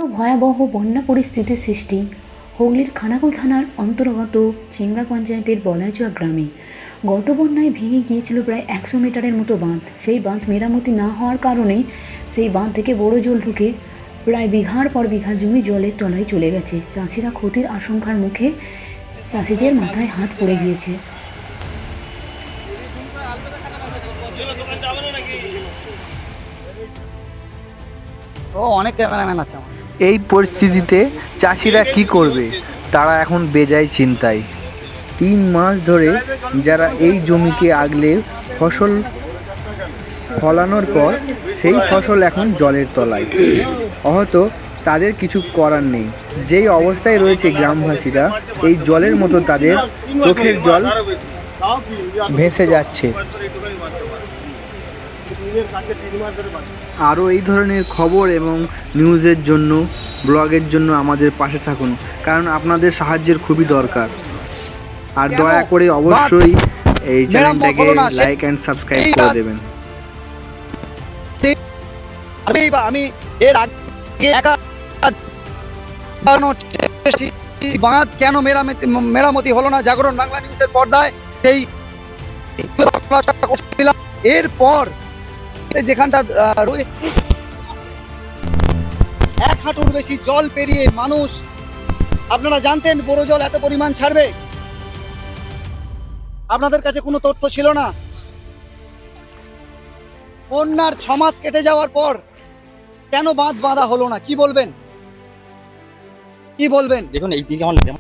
আবারও ভয়াবহ বন্যা পরিস্থিতির সৃষ্টি হুগলির খানাকুল থানার অন্তর্গত চেংড়া পঞ্চায়েতের বলাইচুয়া গ্রামে। গত বন্যায় ভেঙে গিয়েছিল প্রায় 100 মিটারের মতো বাঁধ। সেই বাঁধ মেরামতি না হওয়ার কারণে সেই বাঁধ থেকে বড় জল ঢুকে প্রায় বিঘার পর বিঘা জমি জলের তলায় চলে গেছে। চাষিরা ক্ষতির আশঙ্কার মুখে, চাষিদের মাথায় হাত পড়ে গিয়েছে। অনেক ক্যামেরাম্যান আছে আমার। এই পরিস্থিতিতে চাষিরা কি করবে, তারা এখন বেজায় চিন্তায়। 3 মাস ধরে যারা এই জমিকে আগলে ফসল ফলানোর পর সেই ফসল এখন জলের তলায়। হয়তো তাদের কিছু করার নেই। যেই অবস্থায় রয়েছে গ্রামবাসীরা, এই জলের মতো তাদের চোখের জল ভেসে যাচ্ছে। আরও এই ধরনের খবর এবং নিউজের জন্য, ব্লগের জন্য আমাদের পাশে থাকুন, কারণ আপনাদের সাহায্যের খুবই দরকার। আর দয়া করে অবশ্যই এই চ্যানেলটাকে লাইক অ্যান্ড সাবস্ক্রাইব করে দেবেন। আমি এর আগে বাঁধ কেন মেরামতি হলো না, জাগরণ বাংলা নিউজের পর্দায় সেই এরপর যেখানটা রয়েছে 1 হাঁটুর বেশি জল পেরিয়ে মানুষ, আপনারা জানতেন বড় জল এত পরিমাণ ছাড়বে? আপনাদের কাছে কোনো তথ্য ছিল না। বন্যার 6 মাস কেটে যাওয়ার পর কেন বাঁধ বাঁধা হলো না? কি বলবেন? দেখুন এই দিকে আমার